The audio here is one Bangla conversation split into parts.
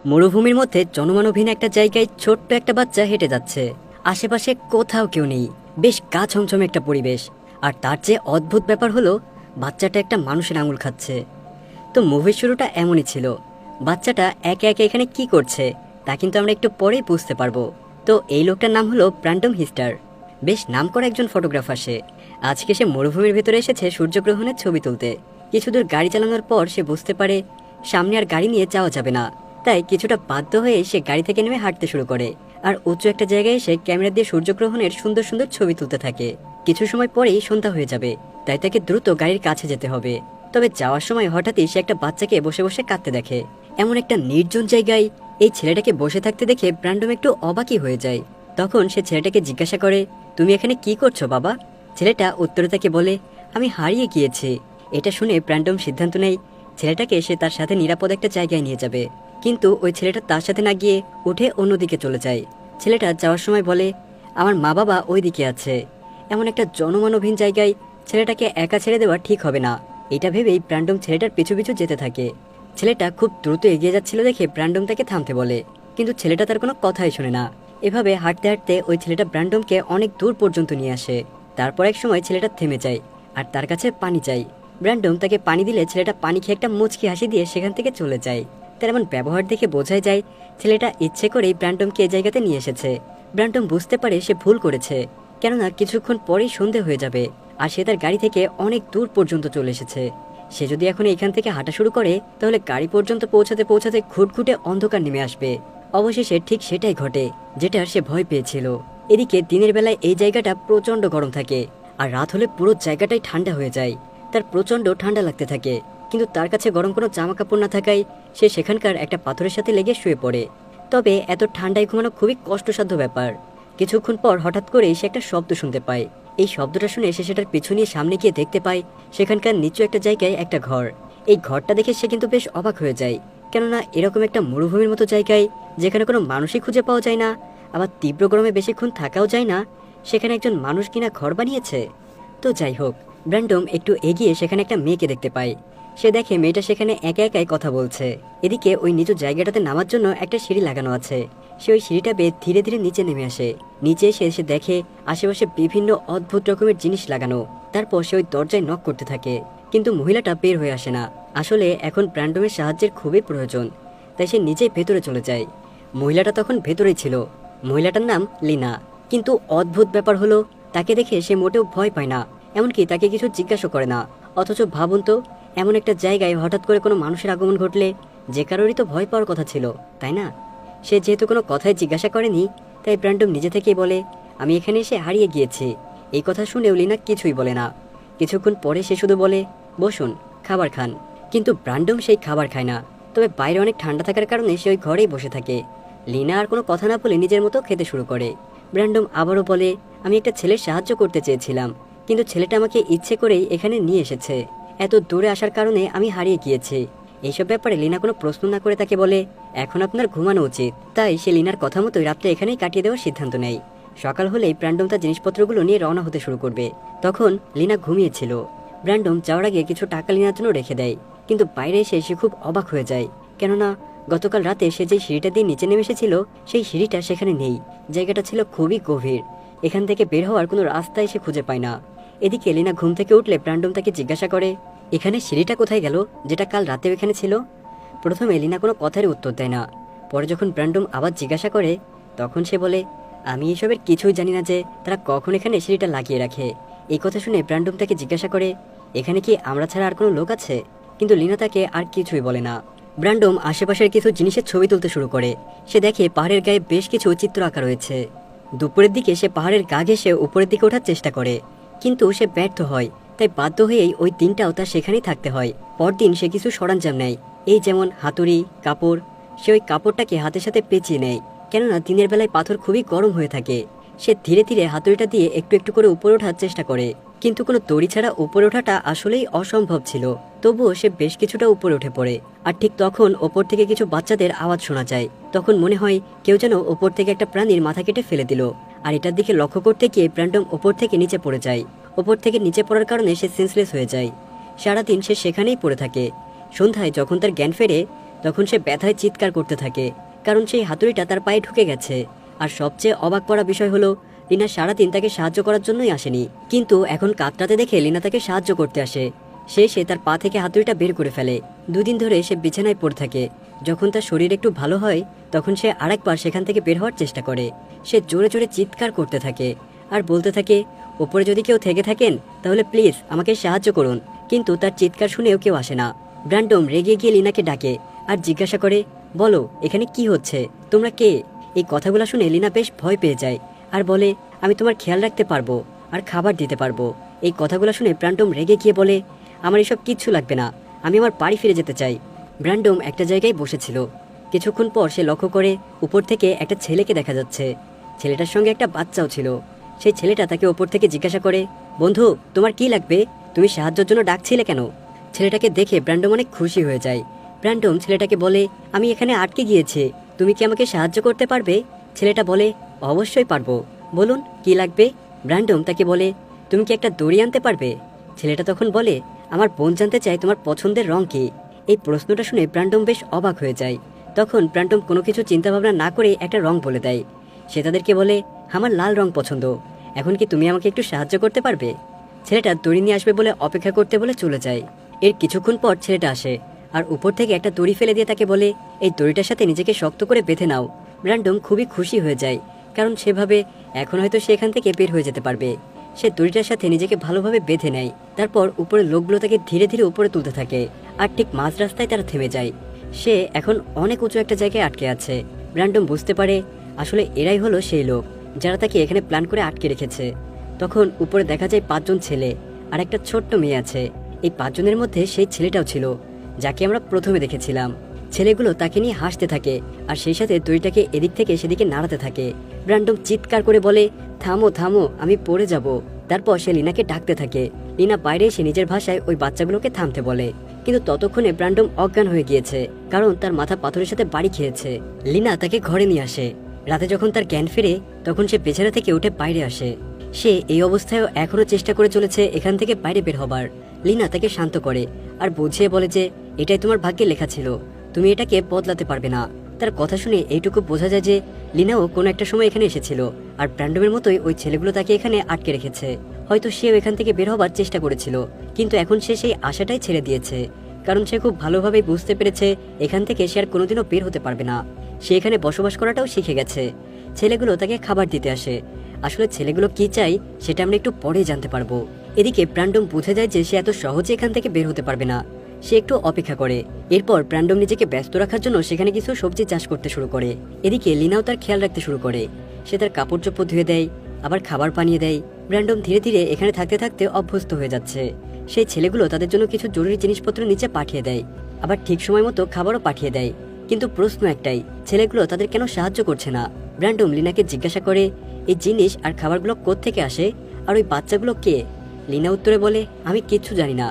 মরুভূমির মধ্যে জনমানবহীন একটা জায়গায় ছোট্ট একটা বাচ্চা হেঁটে যাচ্ছে। আশেপাশে কোথাও কেউ নেই, বেশ গা ছমছমে একটা পরিবেশ। আর তার চেয়ে অদ্ভুত ব্যাপার হলো বাচ্চাটা একটা মানুষের আঙুল খাচ্ছে। তো মুভির শুরুটা এমনই ছিল। বাচ্চাটা একে একে এখানে কি করছে তা কিন্তু আমরা একটু পরেই বুঝতে পারবো। তো এই লোকটার নাম হলো ব্র্যান্ডম হিস্টার। বেশ নামকরা একজন ফটোগ্রাফার সে। আজকে সে মরুভূমির ভেতরে এসেছে সূর্যগ্রহণের ছবি তুলতে। কিছু দূর গাড়ি চালানোর পর সে বুঝতে পারে সামনে আর গাড়ি নিয়ে যাওয়া যাবে না। তাই কিছুটা বাধ্য হয়ে সে গাড়ি থেকে নেমে হাঁটতে শুরু করে। আর উঁচু একটা জায়গায় এসে ক্যামেরা দিয়ে সূর্যগ্রহণের সুন্দর সুন্দর ছবি তুলতে থাকে। কিছু সময় পরেই সন্ধ্যা হয়ে যাবে, তাই তাকে দ্রুত গাড়ির কাছে যেতে হবে। তবে যাওয়ার সময় হঠাৎই সে একটা বাচ্চাকে বসে বসে কাঁদতে দেখে। এমন একটা নির্জন জায়গায় এই ছেলেটাকে বসে থাকতে দেখে ব্র্যান্ডম একটু অবাকই হয়ে যায়। তখন সে ছেলেটাকে জিজ্ঞাসা করে, তুমি এখানে কি করছো বাবা? ছেলেটা উত্তরে তাকে বলে, আমি হারিয়ে গিয়েছি। এটা শুনে ব্র্যান্ডম সিদ্ধান্ত নেয় ছেলেটাকে সে তার সাথে নিরাপদ একটা জায়গায় নিয়ে যাবে। কিন্তু ওই ছেলেটা তার সাথে না গিয়ে উঠে অন্যদিকে চলে যায়। ছেলেটা যাওয়ার সময় বলে, আমার মা বাবা ওই দিকে আছে। এমন একটা জনমানবহীন জায়গায় ছেলেটাকে একা ছেড়ে দেওয়া ঠিক হবে না। এটা ভেবেই ব্র্যান্ডম ছেলেটার পিছু পিছু যেতে থাকে। ছেলেটা খুব দ্রুত এগিয়ে যাচ্ছিল দেখে ব্র্যান্ডম তাকে থামতে বলে, কিন্তু ছেলেটা তার কোনো কথাই শোনে না। এভাবে হাঁটতে হাঁটতে ওই ছেলেটা ব্র্যান্ডমকে অনেক দূর পর্যন্ত নিয়ে আসে। তারপর এক সময় ছেলেটা থেমে যায় আর তার কাছে পানি চাই। ব্র্যান্ডম তাকে পানি দিলে ছেলেটা পানি খেয়ে একটা মুচকি হাসি দিয়ে সেখান থেকে চলে যায়। তার এমন ব্যবহার দেখে বোঝাই যায় ছেলেটা ইচ্ছে করেই ব্র্যান্ডমকে এই জায়গাতে নিয়ে এসেছে। ব্র্যান্ডম বুঝতে পারে সে ভুল করেছে, কেননা কিছুক্ষণ পরেই সন্ধে হয়ে যাবে আর সে তার গাড়ি থেকে অনেক দূর পর্যন্ত চলে এসেছে। সে যদি এখন এখান থেকে হাঁটা শুরু করে তাহলে গাড়ি পর্যন্ত পৌঁছাতে পৌঁছাতে ঘুটঘুটে অন্ধকার নেমে আসবে। অবশেষে ঠিক সেটাই ঘটে যেটার সে ভয় পেয়েছিল। এদিকে দিনের বেলায় এই জায়গাটা প্রচন্ড গরম থাকে আর রাত হলে পুরো জায়গাটাই ঠান্ডা হয়ে যায়। তার প্রচন্ড ঠান্ডা লাগতে থাকে, কিন্তু তার কাছে গরম কোনো জামা কাপড় না থাকায় সে সেখানকার একটা পাথরের সাথে লেগে শুয়ে পড়ে। তবে এত ঠান্ডায় ঘুমানো খুবই কষ্টসাধ্য ব্যাপার। কিছুক্ষণ পর হঠাৎ করে সে একটা শব্দ শুনতে পায়। এই শব্দটা শুনে সে সেটার পিছু নিয়ে সামনে গিয়ে দেখতে পায় সেখানকার নিচু একটা জায়গায় একটা ঘর। এই ঘরটা দেখে সে কিন্তু বেশ অবাক হয়ে যায়, কেননা এরকম একটা মরুভূমির মতো জায়গায় যেখানে কোনো মানুষই খুঁজে পাওয়া যায় না, আবার তীব্র গরমে বেশিক্ষণ থাকাও যায় না, সেখানে একজন মানুষ কিনা ঘর বানিয়েছে। তো যাই হোক, ব্র্যান্ডম একটু এগিয়ে সেখানে একটা মেয়েকে দেখতে পায়। সে দেখে মেয়েটা সেখানে একা একাই কথা বলছে। এদিকে ওই নিচু জায়গাটাতে নামার জন্য একটা সিঁড়ি লাগানো আছে। সে ওই সিঁড়িটা বেয়ে ধীরে ধীরে নিচে নেমে আসে। নিচে এসে সে দেখে আশেপাশে বিভিন্ন অদ্ভুত রকমের জিনিস লাগানো। তারপর সে ওই দরজায় নক করতে থাকে, কিন্তু মহিলাটা বের হয়ে আসে না। আসলে এখন ব্র্যান্ডমের সাহায্যের খুবই প্রয়োজন, তাই সে নিজেই ভেতরে চলে যায়। মহিলাটা তখন ভেতরেই ছিল। মহিলাটার নাম লিনা। কিন্তু অদ্ভুত ব্যাপার হলো তাকে দেখে সে মোটেও ভয় পায় না, এমনকি তাকে কিছু জিজ্ঞাসা করে না। অথচ ভাবুন তো, এমন একটা জায়গায় হঠাৎ করে কোনো মানুষের আগমন ঘটলে যে কারোরই তো ভয় পাওয়ার কথা ছিল, তাই না? সে যেহেতু কোনো কথাই জিজ্ঞাসা করেনি, তাই ব্র্যান্ডম নিজে থেকেই বলে, আমি এখানে এসে হারিয়ে গিয়েছি। এই কথা শুনেও লিনা কিছুই বলে না। কিছুক্ষণ পরে সে শুধু বলে, বসুন, খাবার খান। কিন্তু ব্র্যান্ডম সেই খাবার খায় না। তবে বাইরে অনেক ঠান্ডা থাকার কারণে সে ওই ঘরেই বসে থাকে। লিনা আর কোনো কথা না বলে নিজের মতো খেতে শুরু করে। ব্র্যান্ডম আবারও বলে, আমি একটা ছেলের সাহায্য করতে চেয়েছিলাম, কিন্তু ছেলেটা আমাকে ইচ্ছে করেই এখানে নিয়ে এসেছে। এত দূরে আসার কারণে আমি হারিয়ে গিয়েছি। এইসব ব্যাপারে লিনা কোনো প্রশ্ন না করে তাকে বলে, এখন আপনার ঘুমানো উচিত। তাই সে লিনার কথা মতোই রাতটা এখানেই কাটিয়ে দেওয়ার সিদ্ধান্ত নেয়। সকাল হলেই ব্র্যান্ডম তার জিনিসপত্রগুলো নিয়ে রওনা হতে শুরু করবে। তখন লিনা ঘুমিয়েছিল। ব্র্যান্ডম যাওয়ার আগে কিছু টাকা লিনার জন্য রেখে দেয়, কিন্তু বাইরে এসে সে খুব অবাক হয়ে যায়, কেননা গতকাল রাতে সে যে সিঁড়িটা দিয়ে নিচে নেমে এসেছিল সেই সিঁড়িটা সেখানে নেই। জায়গাটা ছিল খুবই গভীর, এখান থেকে বের হওয়ার কোনো রাস্তাই সে খুঁজে পায় না। এদিকে লিনা ঘুম থেকে উঠলে ব্র্যান্ডম তাকে জিজ্ঞাসা করে, এখানে সিঁড়িটা কোথায় গেল যেটা কাল রাতেও এখানে ছিল? প্রথমে লিনা কোনো কথারই উত্তর দেয় না। পরে যখন ব্র্যান্ডম আবার জিজ্ঞাসা করে, তখন সে বলে, আমি এসবের কিছুই জানি না যে তারা কখন এখানে সিঁড়িটা লাগিয়ে রাখে। এই কথা শুনে ব্র্যান্ডম তাকে জিজ্ঞাসা করে, এখানে কি আমরা ছাড়া আর কোনো লোক আছে? কিন্তু লিনা তাকে আর কিছুই বলে না। ব্র্যান্ডম আশেপাশের কিছু জিনিসের ছবি তুলতে শুরু করে। সে দেখে পাহাড়ের গায়ে বেশ কিছু চিত্র আঁকা রয়েছে। দুপুরের দিকে সে পাহাড়ের গা ঘেঁষে উপরের দিকে ওঠার চেষ্টা করে, কিন্তু সে ব্যর্থ হয়। তাই বাধ্য হয়েই ওই দিনটাও তার সেখানেই থাকতে হয়। পরদিন সে কিছু সরঞ্জাম নেয়, এই যেমন হাতুড়ি, কাপড়। সে ওই কাপড়টাকে হাতের সাথে পেঁচিয়ে নেয়, কেননা দিনের বেলায় পাথর খুবই গরম হয়ে থাকে। সে ধীরে ধীরে হাতুড়িটা দিয়ে একটু একটু করে উপরে ওঠার চেষ্টা করে, কিন্তু কোনো দড়ি ছাড়া উপরে ওঠাটা আসলেই অসম্ভব ছিল। তবুও সে বেশ কিছুটা উপরে উঠে পড়ে। আর ঠিক তখন ওপর থেকে কিছু বাচ্চাদের আওয়াজ শোনা যায়। তখন মনে হয় কেউ যেন ওপর থেকে একটা প্রাণীর মাথা কেটে ফেলে দিল। আর এটার দিকে লক্ষ্য করতে গিয়ে ব্র্যান্ডম ওপর থেকে নিচে পড়ে যায়। ওপর থেকে নিচে পড়ার কারণে সে সেন্সলেস হয়ে যায়। সারাদিন সে সেখানেই পড়ে থাকে। সন্ধ্যায় যখন তার জ্ঞান ফেরে, তখন সে ব্যথায় চিৎকার করতে থাকে, কারণ সেই হাতুড়িটা তার পায়ে ঢুকে গেছে। আর সবচেয়ে অবাক করা বিষয় হলো লিনা সারাদিন তাকে সাহায্য করার জন্যই আসেনি, কিন্তু এখন কাতরাতে দেখে লিনা তাকে সাহায্য করতে আসে। সে তার পা থেকে হাতুড়িটা বের করে ফেলে। দুদিন ধরে সে বিছানায় পড়ে থাকে। যখন তার শরীর একটু ভালো হয় তখন সে আরেকবার সেখান থেকে বের হওয়ার চেষ্টা করে। সে জোরে জোরে চিৎকার করতে থাকে আর বলতে থাকে, ওপরে যদি কেউ থেকে থাকেন তাহলে প্লিজ আমাকে সাহায্য করুন। কিন্তু তার চিৎকার শুনেও কেউ আসে না। ব্র্যান্ডম রেগে গিয়ে লিনাকে ডাকে আর জিজ্ঞাসা করে, বলো এখানে কি হচ্ছে, তোমরা কে? এই কথাগুলো শুনে লিনা বেশ ভয় পেয়ে যায় আর বলে, আমি তোমার খেয়াল রাখতে পারবো আর খাবার দিতে পারবো। এই কথাগুলো শুনে ব্র্যান্ডম রেগে গিয়ে বলে, আমার এসব কিচ্ছু লাগবে না, আমি আমার বাড়ি ফিরে যেতে চাই। ব্র্যান্ডম একটা জায়গায় বসেছিল। কিছুক্ষণ পর সে লক্ষ্য করে উপর থেকে একটা ছেলেকে দেখা যাচ্ছে। ছেলেটার সঙ্গে একটা বাচ্চাও ছিল। সেই ছেলেটা তাকে উপর থেকে জিজ্ঞাসা করে, বন্ধু তোমার কি লাগবে, তুমি সাহায্যের জন্য ডাকছিলে কেন? ছেলেটাকে দেখে ব্র্যান্ডম অনেক খুশি হয়ে যায়। ব্র্যান্ডম ছেলেটাকে বলে, আমি এখানে আটকে গিয়েছি, তুমি কি আমাকে সাহায্য করতে পারবে? ছেলেটা বলে, অবশ্যই পারবো, বলুন কি লাগবে। ব্র্যান্ডম তাকে বলে, তুমি কি একটা দড়ি আনতে পারবে? ছেলেটা তখন বলে, আমার বোন জানতে চায় তোমার পছন্দের রং কি। এই প্রশ্নটা শুনে ব্র্যান্ডম বেশ অবাক হয়ে যায়। তখন ব্র্যান্ডম কোনো কিছু চিন্তাভাবনা না করে একটা রং বলে দেয়। সে তাদেরকে বলে, আমার লাল রং পছন্দ, এখন কি তুমি আমাকে একটু সাহায্য করতে পারবে? ছেলেটা দড়ি নিয়ে আসবে বলে অপেক্ষা করতে বলে চলে যায়। এর কিছুক্ষণ পর ছেলেটা আসে আর উপর থেকে একটা দড়ি ফেলে দিয়ে তাকে বলে, এই দড়িটার সাথে নিজেকে শক্ত করে বেঁধে নাও। ব্র্যান্ডম খুবই খুশি হয়ে যায়, কারণ সেভাবে এখন হয়তো সে এখান থেকে বের হয়ে যেতে পারবে। সে দড়িটার সাথে নিজেকে ভালোভাবে বেঁধে নেয়। তারপর উপরে লোকগুলো তাকে ধীরে ধীরে উপরে তুলতে থাকে আর ঠিক মাঝ রাস্তায় তারা থেমে যায়। সে এখন অনেক উঁচু একটা জায়গায় আটকে আছে। ব্র্যান্ডম বুঝতে পারে আসলে এরাই হলো সেই লোক যারা তাকে এখানে প্ল্যান করে আটকে রেখেছে। তখন উপরে দেখা যায় 5 জন ছেলে আর একটা ছোট্ট মেয়ে আছে। এই 5 জনের মধ্যে সেই ছেলেটাও ছিল যাকে আমরা প্রথমে দেখেছিলাম। ছেলেগুলো তাকে নিয়ে হাসতে থাকে আর সেই সাথে দড়িটাকে এদিক থেকে সেদিকে নাড়াতে থাকে। ব্র্যান্ডম চিৎকার করে বলে, থামো থামো, আমি পড়ে যাব। তারপর সে লিনাকে ডাকতে থাকে। লিনা বাইরে এসে নিজের ভাষায় ওই বাচ্চাগুলোকে থামতে বলে, কিন্তু ততক্ষণে ব্র্যান্ডম অজ্ঞান হয়ে গিয়েছে, কারণ তার মাথা পাথরের সাথে বাড়ি খেয়েছে। লিনা তাকে ঘরে নিয়ে আসে। রাতে যখন তার জ্ঞান ফেরে তখন সে বিছানা থেকে উঠে বাইরে আসে। সে এই অবস্থায় এখনো চেষ্টা করে চলেছে এখান থেকে বাইরে বের হবার। লিনা তাকে শান্ত করে আর বুঝিয়ে বলে যে এটাই তোমার ভাগ্যে লেখা ছিল, তুমি এটাকে বদলাতে পারবে না। তার কথা শুনে এইটুকু বোঝা যায় যে লিনাও কোনো একটা সময় এখানে এসেছিল আর ব্র্যান্ডমের মতোই ওই ছেলেগুলো তাকে এখানে আটকে রেখেছে। হয়তো সেও এখান থেকে বের হবার চেষ্টা করেছিল, কিন্তু এখন সে সেই আশাটাই ছেড়ে দিয়েছে, কারণ সে খুব ভালোভাবে বুঝতে পেরেছে এখান থেকে সে আর কোনোদিনও বের হতে পারবে না। সে এখানে বসবাস করাটাও শিখে গেছে। ছেলেগুলো তাকে খাবার দিতে আসে। আসলে ছেলেগুলো কি চাই সেটা আমরা একটু পরে জানতে পারবো। এদিকে ব্র্যান্ডম বুঝে যায় যে সে এত সহজে এখান থেকে বের হতে পারবে না। সে একটু অপেক্ষা করে। এরপর ব্র্যান্ডম নিজেকে ব্যস্ত রাখার জন্য সেখানে কিছু সবজি চাষ করতে শুরু করে। এদিকে লিনাও তার খেয়াল রাখতে শুরু করে। সে তার কাপড় চোপড় ধুয়ে দেয়, আবার খাবার বানিয়ে দেয়। ব্র্যান্ডম ধীরে ধীরে এখানে থাকতে থাকতে অভ্যস্ত হয়ে যাচ্ছে। সেই ছেলেগুলো তাদের জন্য কিছু জরুরি জিনিসপত্র নিচে পাঠিয়ে দেয়, আবার ঠিক সময় মতো খাবারও পাঠিয়ে দেয়। কিন্তু প্রশ্ন একটাই, ছেলেগুলো তাদের কেন সাহায্য করছে না? ব্র্যান্ডম লিনাকে জিজ্ঞাসা করে, এই জিনিস আর খাবারগুলো কোত্থেকে আসে আর ওই বাচ্চাগুলো কে? লিনা উত্তরে বলে, আমি কিচ্ছু জানি না,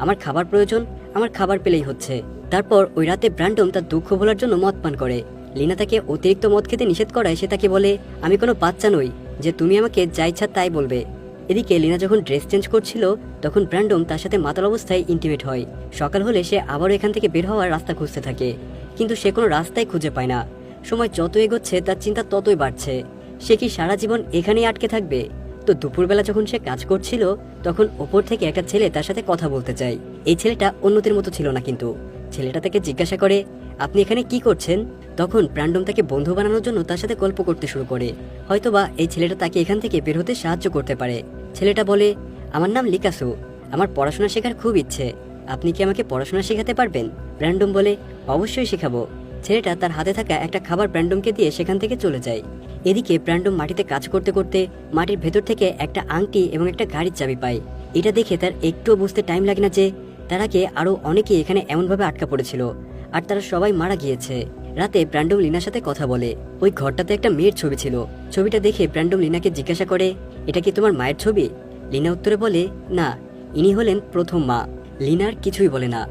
আমার খাবার প্রয়োজন, আমার খাবার পেলেই হচ্ছে। তারপর ওই রাতে ব্র্যান্ডম তার দুঃখ ভোলার জন্য মদ পান করে। লিনা তাকে অতিরিক্ত মদ খেতে নিষেধ করায় সে তাকে বলে, আমি কোনো বাচ্চা নই যে তুমি আমাকে যা ইচ্ছা তাই বলবে। এদিকে লিনা যখন ড্রেস চেঞ্জ করছিল তখন ব্র্যান্ডম তার সাথে মাতাল অবস্থায় ইন্টিমেট হয়। সকাল হলে সে আবারও এখান থেকে বের হওয়ার রাস্তা খুঁজতে থাকে, কিন্তু সে কোনো রাস্তায় খুঁজে পায় না। সময় যত এগোচ্ছে তার চিন্তা ততই বাড়ছে। সে কি সারা জীবন এখানেই আটকে থাকবে? তো দুপুরবেলা যখন সে কাজ করছিল তখন ওপর থেকে একটা ছেলে তার সাথে কথা বলতে চায়। এই ছেলেটা অন্যদের মতো ছিল না, কিন্তু ছেলেটা তাকে জিজ্ঞাসা করে, আপনি এখানে কি করছেন? তখন ব্র্যান্ডম তাকে বন্ধু বানানোর জন্য তার সাথে গল্প করতে শুরু করে। হয়তোবা এই ছেলেটা তাকে এখান থেকে বের হতে সাহায্য করতে পারে। ছেলেটা বলে, আমার নাম লিকাসু, আমার পড়াশোনা শেখার খুব ইচ্ছে, আপনি কি আমাকে পড়াশোনা শেখাতে পারবেন? ব্র্যান্ডম বলে, অবশ্যই শেখাবো। ছেলেটা তার হাতে থাকা একটা খাবার ব্র্যান্ডমকে দিয়ে সেখান থেকে চলে যায়। এদিকে ব্র্যান্ডম মাটিতে কাজ করতে করতে মাটির ভেতর থেকে একটা আংটি এবং একটা গাড়ির চাবি পায়। এটা দেখে তার একটুও বুঝতে টাইম লাগে না যে তার আগে আরো অনেকে এখানে এমনভাবে আটকা পড়েছিল আর তারা সবাই মারা গিয়েছে। রাতে ব্র্যান্ডম লিনার সাথে কথা বলে। ওই ঘরটাতে একটা মেয়ের ছবি ছিল। ছবিটা দেখে ব্র্যান্ডম লিনাকে জিজ্ঞাসা করে, এটা কি তোমার মায়ের ছবি? লিনা উত্তরে বলে, না, ইনি হলেন প্রথম মা। লিনার কিছুই বলে না।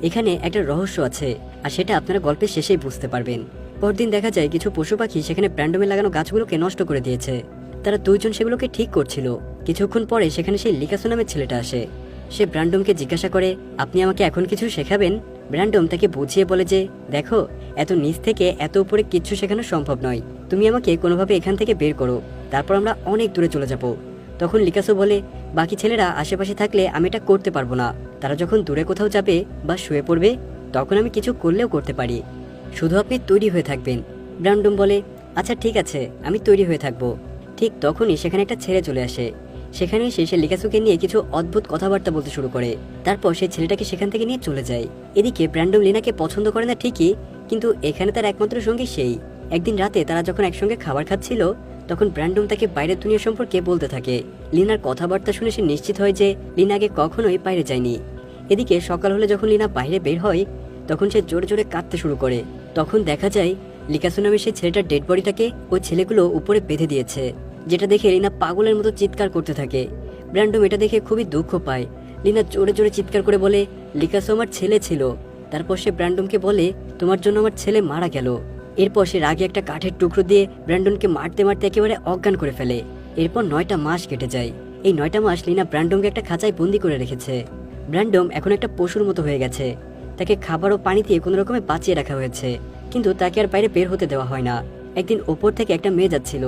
এখানে একটা রহস্য আছে আর সেটা আপনারা গল্পের শেষেই বুঝতে পারবেন। পরদিন দেখা যায় কিছু পশু পাখি সেখানে ব্র্যান্ডমে লাগানো গাছগুলোকে নষ্ট করে দিয়েছে। তারা দুইজন সেগুলোকে ঠিক করছিল। কিছুক্ষণ পরে সেখানে সেই লিকাসু নামের ছেলেটা আসে। সে ব্র্যান্ডমকে জিজ্ঞাসা করে, আপনি আমাকে এখন কিছু শেখাবেন? ব্র্যান্ডম তাকে বুঝিয়ে বলে যে দেখো, এত নিচ থেকে এত উপরে কিচ্ছু শেখানো সম্ভব নয়, তুমি আমাকে কোনোভাবে এখান থেকে বের করো, তারপর আমরা অনেক দূরে চলে যাব। তখন লিকাসও বলে বাকি ছেলেরা আশেপাশে থাকলে আমি এটা করতে পারবো না, তারা যখন দূরে কোথাও যাবে বা শুয়ে পড়বে তখন আমি কিছু করলেও করতে পারি, শুধু আপনি তৈরি হয়ে থাকবেন। ব্র্যান্ডম বলে আচ্ছা ঠিক আছে, আমি তৈরি হয়ে থাকবো। ঠিক তখনই সেখানে একটা ছেলে চলে আসে। সেখানে সে লিকাসুকে নিয়ে কিছু অদ্ভুত কথাবার্তা বলতে শুরু করে। তারপর সেই ছেলেটাকে সেখান থেকে নিয়ে চলে যায়। এদিকে ব্র্যান্ডম লিনাকে পছন্দ করে না ঠিকই, কিন্তু এখানে তার একমাত্র সঙ্গী সেই। একদিন রাতে তারা যখন একসঙ্গে খাবার খাচ্ছিল তখন ব্র্যান্ডম তাকে বাইরের দুনিয়া সম্পর্কে বলতে থাকে। লিনার কথাবার্তা শুনে সে নিশ্চিত হয় যে লিনা আগে কখনোই বাইরে যায়নি। এদিকে সকাল হলে যখন লিনা বাইরে বের হয় তখন সে জোরে জোরে কাঁদতে শুরু করে। তখন দেখা যায় লিকাসু নামে সেই ছেলেটার ডেড বডিটাকে ওই ছেলেগুলো উপরে বেঁধে দিয়েছে, যেটা দেখে লিনা পাগলের মতো চিৎকার করতে থাকে। ব্র্যান্ডম এটা দেখে খুবই দুঃখ পায়। লিনা জোরে জোরে চিৎকার করে বলে লিকাসু আমার ছেলে ছিল। তারপর সে ব্র্যান্ডমকে বলে তোমার জন্য আমার ছেলে মারা গেল। এরপর সে রাগে একটা কাঠের টুকরো দিয়ে ব্র্যান্ডনকে মারতে মারতে একেবারে অজ্ঞান করে ফেলে। এরপর 9টা মাস কেটে যায়। এই 9টা মাস লিনা ব্র্যান্ডমকে একটা খাঁচায় বন্দি করে রেখেছে। ব্র্যান্ডম এখন একটা পশুর মতো হয়ে গেছে। তাকে খাবার ও পানি দিয়ে কোনো রকমে বাঁচিয়ে রাখা হয়েছে, কিন্তু তাকে আর বাইরে বের হতে দেওয়া হয় না। একদিন ওপর থেকে একটা মেয়ে যাচ্ছিল,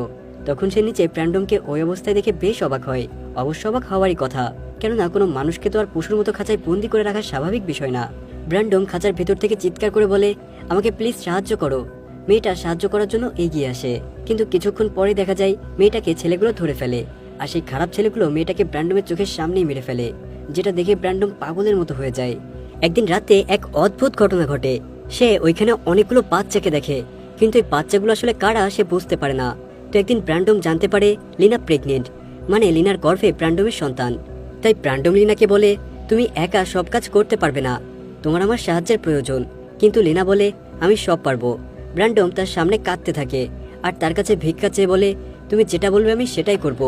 তখন সে নিচে ব্র্যান্ডমকে ওই অবস্থায় দেখে বেশ অবাক হয়। অবশ্য অবাক হওয়ারই কথা, কেননা কোনো মানুষকে তো আর পশুর মতো খাঁচায় বন্দি করে রাখা স্বাভাবিক বিষয় না। ব্র্যান্ডম খাঁচার ভেতর থেকে চিৎকার করে বলে আমাকে প্লিজ সাহায্য করো। মেয়েটা সাহায্য করার জন্য এগিয়ে আসে, কিন্তু কিছুক্ষণ পরে দেখা যায় মেয়েটাকে ছেলেগুলো ধরে ফেলে। আর সেই খারাপ ছেলেগুলো মেয়েটাকে ব্র্যান্ডমের চোখের সামনেই মেরে ফেলে, যেটা দেখে ব্র্যান্ডম পাগলের মতো হয়ে যায়। একদিন রাতে এক অদ্ভুত ঘটনা ঘটে। সে ওইখানে অনেকগুলো বাচ্চাকে দেখে, কিন্তু এই বাচ্চাগুলো আসলে কারা সে বুঝতে পারে না। তো একদিন ব্র্যান্ডম জানতে পারে লিনা প্রেগনেন্ট, মানে লিনার গর্ভে ব্র্যান্ডমের সন্তান। তাই ব্র্যান্ডম লিনাকে বলে তুমি একা সব কাজ করতে পারবে না, তোমার আমার সাহায্যের প্রয়োজন। কিন্তু লিনা বলে আমি সব পারবো। ব্র্যান্ডম তার সামনে কাঁদতে থাকে আর তার কাছে ভিক্ষা চেয়ে বলে তুমি যেটা বলবে আমি সেটাই করব,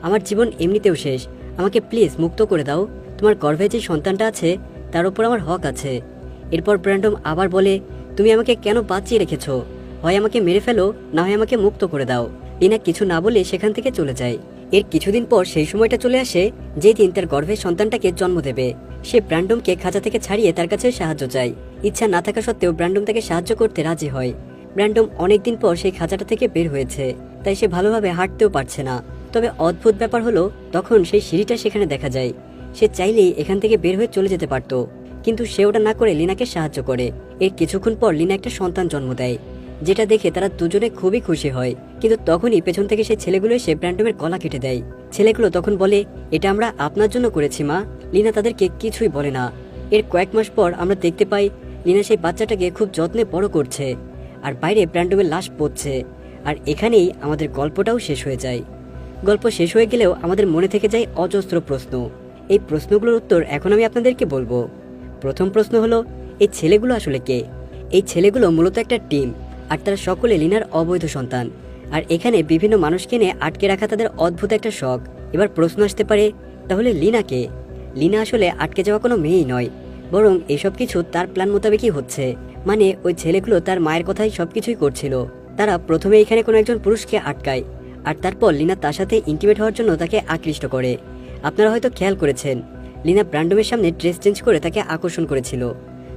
আমার জীবন এমনিতেও শেষ, আমাকে প্লিজ মুক্ত করে দাও, তোমার গর্ভে যে সন্তানটা আছে তার উপর আমার হক আছে। এরপর ব্র্যান্ডম আবার বলে তুমি আমাকে কেন বাঁচিয়ে রেখেছো, হয় আমাকে মেরে ফেলো, না হয় আমাকে মুক্ত করে দাও। লিনা কিছু না বলে সেখান থেকে চলে যায়। এর কিছুদিন পর সেই সময়টা চলে আসে যেই দিন তার গর্ভের সন্তানটাকে জন্ম দেবে। সে ব্র্যান্ডমকে খাঁচা থেকে ছাড়িয়ে তার কাছে সাহায্য চায়। ইচ্ছা না থাকা সত্ত্বেও ব্র্যান্ডম তাকে সাহায্য করতে রাজি হয়। ব্র্যান্ডম অনেকদিন পর সেই খাঁচাটা থেকে বের হয়েছে, তাই সে ভালোভাবে হাঁটতেও পারছে না। তবে অদ্ভুত ব্যাপার হলো তখন সেই সিঁড়িটা সেখানে দেখা যায়। সে চাইলেই এখান থেকে বের হয়ে চলে যেতে পারত, কিন্তু সে ওটা না করে লিনাকে সাহায্য করে। এর কিছুক্ষণ পর লিনা একটা সন্তান জন্ম দেয়, যেটা দেখে তারা দুজনে খুবই খুশি হয়। কিন্তু তখনই পেছন থেকে সেই ছেলেগুলো এসে ব্র্যান্ডমের গলা কেটে দেয়। ছেলেগুলো তখন বলে এটা আমরা আপনার জন্য করেছি মা। লিনা তাদেরকে কিছুই বলে না। এর কয়েক মাস পর আমরা দেখতে পাই লিনা সেই বাচ্চাটাকে খুব যত্নে বড় করছে, আর বাইরে ব্র্যান্ডমের লাশ পড়ছে। আর এখানেই আমাদের গল্পটাও শেষ হয়ে যায়। গল্প শেষ হয়ে গেলেও আমাদের মনে থেকে যায় অজস্র প্রশ্ন। এই প্রশ্নগুলোর উত্তর এখন আমি আপনাদেরকে বলবো। প্রথম প্রশ্ন হলো এই ছেলেগুলো আসলে কে? এই ছেলেগুলো মূলত একটা টিম, আর তারা সকলে লিনার অবৈধ সন্তান। আর এখানে বিভিন্ন মানুষকে নিয়ে আটকে রাখা তাদের অদ্ভুত একটা শখ। এবার প্রশ্ন আসতে পারে তাহলে লিনা কে? লিনা আসলে আটকে যাওয়া কোনো মেয়েই নয়, বরং এসব কিছু তার প্ল্যান মোতাবেকই হচ্ছে। মানে ওই ছেলেগুলো তার মায়ের কথাই সবকিছুই করছিল। তারা প্রথমে এখানে কোনো একজন পুরুষকে আটকায়, আর তারপর লিনা তার সাথে ইন্টিমেট হওয়ার জন্য তাকে আকৃষ্ট করে। আপনারা হয়তো খেয়াল করেছেন লিনা ব্র্যান্ডমের সামনে ড্রেস চেঞ্জ করে তাকে আকর্ষণ করেছিল।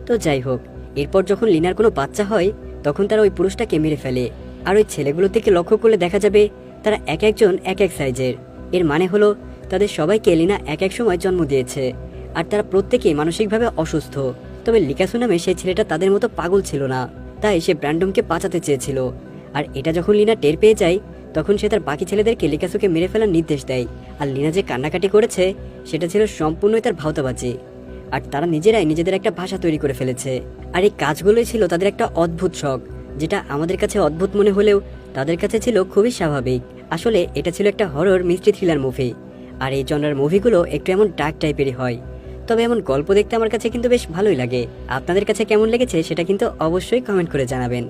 তো যাই হোক, এরপর যখন লিনার কোনো বাচ্চা হয় তখন তারা ওই পুরুষটাকে মেরে ফেলে। আর ওই ছেলেগুলোর দিকে লক্ষ্য করলে দেখা যাবে তারা এক একজন এক এক সাইজের। এর মানে হলো তাদের সবাইকে লিনা এক এক সময় জন্ম দিয়েছে, আর তারা প্রত্যেকেই মানসিকভাবে অসুস্থ। তবে লিকাসু নামে সেই ছেলেটা তাদের মতো পাগল ছিল না, তাই সে ব্র্যান্ডমকে বাঁচাতে চেয়েছিল। আর এটা যখন লিনা টের পেয়ে যায় তখন সে তার বাকি ছেলেদেরকে লিকাসুকে মেরে ফেলার নির্দেশ দেয়। আর লিনা যে কান্নাকাটি করেছে সেটা ছিল সম্পূর্ণই তার ভাওতাবাজি। আর তারা নিজেরাই নিজেদের একটা ভাষা তৈরি করে ফেলেছে। আর এই কাজগুলোই ছিল তাদের একটা অদ্ভুত শখ, যেটা আমাদের কাছে অদ্ভুত মনে হলেও তাদের কাছে ছিল খুবই স্বাভাবিক। আসলে এটা ছিল একটা হরর মিস্ট্রি থ্রিলার মুভি, আর এই জনরার মুভিগুলো একটু এমন ডার্ক টাইপেরই হয়। তবে এমন গল্প দেখতে আমার কাছে কিন্তু বেশ ভালোই লাগে। আপনাদের কাছে কেমন লেগেছে সেটা কিন্তু অবশ্যই কমেন্ট করে জানাবেন।